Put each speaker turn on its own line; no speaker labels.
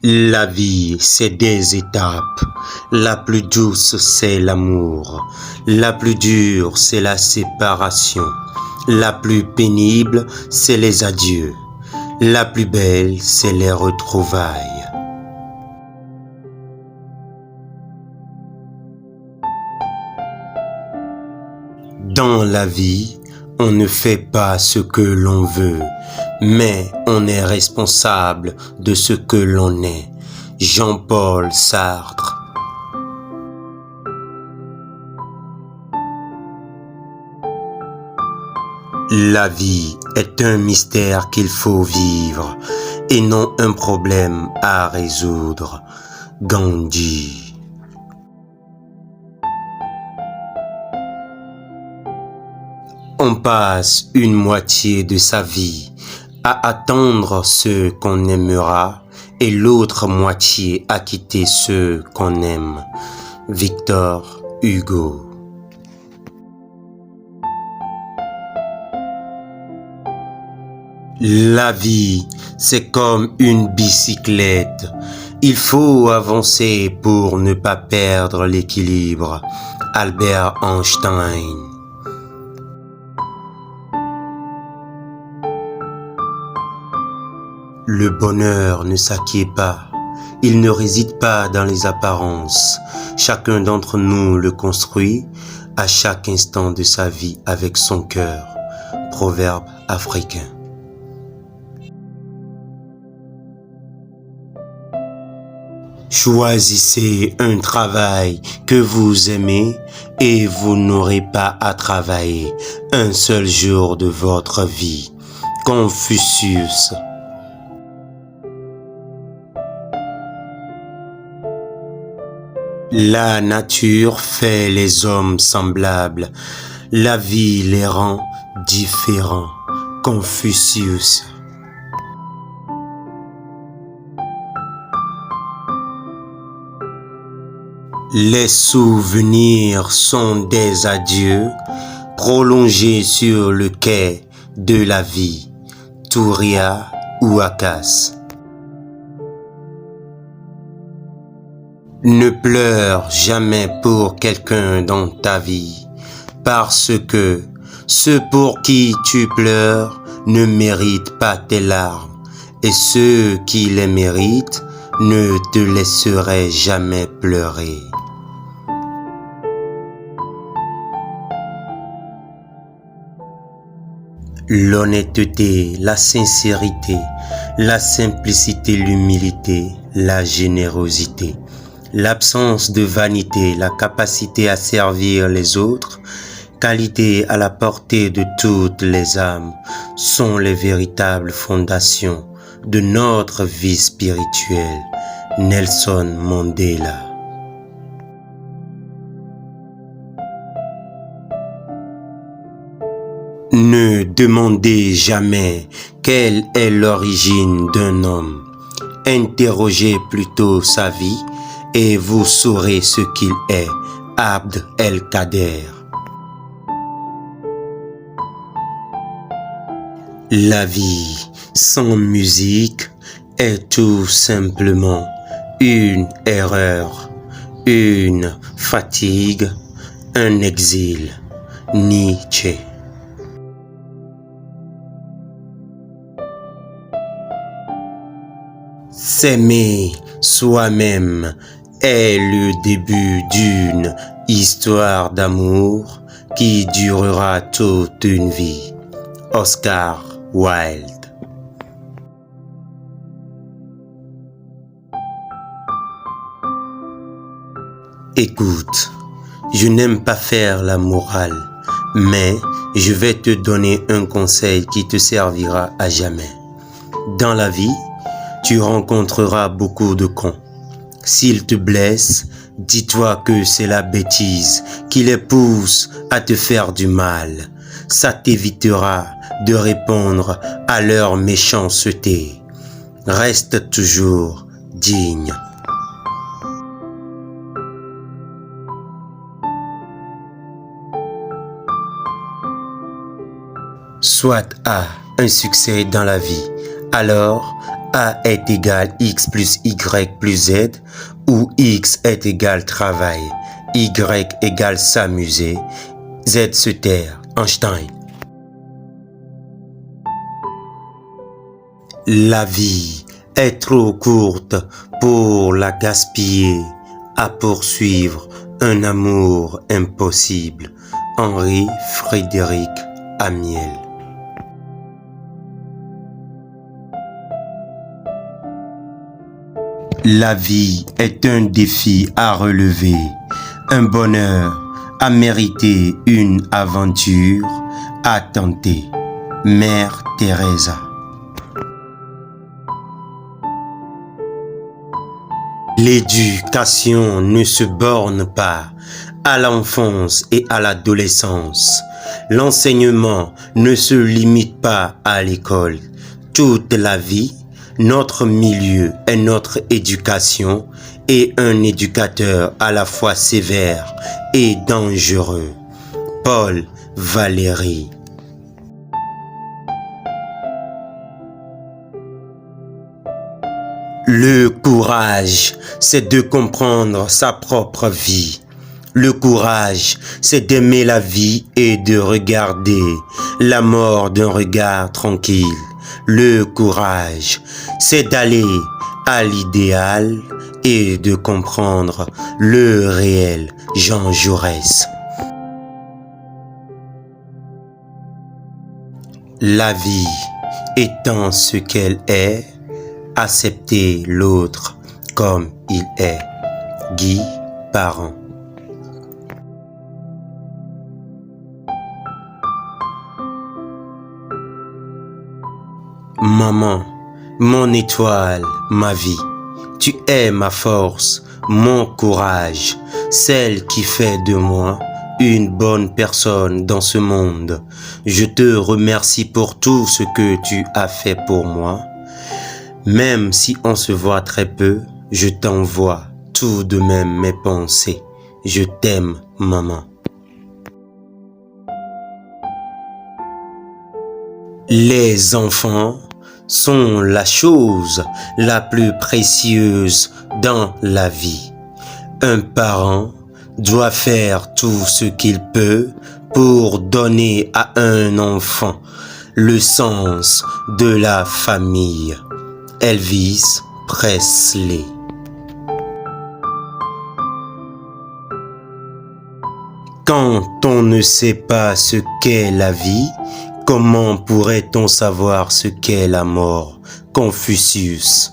La vie, c'est des étapes. La plus douce, c'est l'amour. La plus dure, c'est la séparation. La plus pénible, c'est les adieux. La plus belle, c'est les retrouvailles. Dans la vie, on ne fait pas ce que l'on veut, mais on est responsable de ce que l'on est. Jean-Paul Sartre. La vie est un mystère qu'il faut vivre et non un problème à résoudre. Gandhi. On passe une moitié de sa vie à attendre ceux qu'on aimera et l'autre moitié à quitter ceux qu'on aime. Victor Hugo. La vie, c'est comme une bicyclette. Il faut avancer pour ne pas perdre l'équilibre. Albert Einstein. Le bonheur ne s'acquiert pas. Il ne réside pas dans les apparences. Chacun d'entre nous le construit à chaque instant de sa vie avec son cœur. Proverbe africain. Choisissez un travail que vous aimez et vous n'aurez pas à travailler un seul jour de votre vie. Confucius. La nature fait les hommes semblables. La vie les rend différents. Confucius. Les souvenirs sont des adieux prolongés sur le quai de la vie. Touria Ouakas. Ne pleure jamais pour quelqu'un dans ta vie, parce que ceux pour qui tu pleures ne méritent pas tes larmes, et ceux qui les méritent ne te laisseraient jamais pleurer. L'honnêteté, la sincérité, la simplicité, l'humilité, la générosité, l'absence de vanité, la capacité à servir les autres, qualité à la portée de toutes les âmes, sont les véritables fondations de notre vie spirituelle. Nelson Mandela. Ne demandez jamais quelle est l'origine d'un homme. Interrogez plutôt sa vie et vous saurez ce qu'il est. Abd el-Kader. La vie sans musique est tout simplement une erreur, une fatigue, un exil. Nietzsche. S'aimer soi-même est le début d'une histoire d'amour qui durera toute une vie. Oscar Wilde. Écoute, je n'aime pas faire la morale, mais je vais te donner un conseil qui te servira à jamais. Dans la vie, tu rencontreras beaucoup de cons. S'ils te blessent, dis-toi que c'est la bêtise qui les pousse à te faire du mal. Ça t'évitera de répondre à leur méchanceté. Reste toujours digne. Soit A, un succès dans la vie, alors A est égal X plus Y plus Z, où X est égal travail, Y égale s'amuser, Z se taire. Einstein. La vie est trop courte pour la gaspiller à poursuivre un amour impossible. Henri-Frédéric Amiel. La vie est un défi à relever, un bonheur à mériter, une aventure à tenter. Mère Teresa. L'éducation ne se borne pas à l'enfance et à l'adolescence. L'enseignement ne se limite pas à l'école. Toute la vie, notre milieu est notre éducation et un éducateur à la fois sévère et dangereux. Paul Valéry. Le courage, c'est de comprendre sa propre vie. Le courage, c'est d'aimer la vie et de regarder la mort d'un regard tranquille. Le courage, c'est d'aller à l'idéal et de comprendre le réel. Jean Jaurès. La vie étant ce qu'elle est, accepter l'autre comme il est. Guy Parent. Maman, mon étoile, ma vie, tu es ma force, mon courage, celle qui fait de moi une bonne personne dans ce monde. Je te remercie pour tout ce que tu as fait pour moi. Même si on se voit très peu, je t'envoie tout de même mes pensées. Je t'aime, maman. Les enfants sont la chose la plus précieuse dans la vie. Un parent doit faire tout ce qu'il peut pour donner à un enfant le sens de la famille. Elvis Presley. Quand on ne sait pas ce qu'est la vie, comment pourrait-on savoir ce qu'est la mort? Confucius.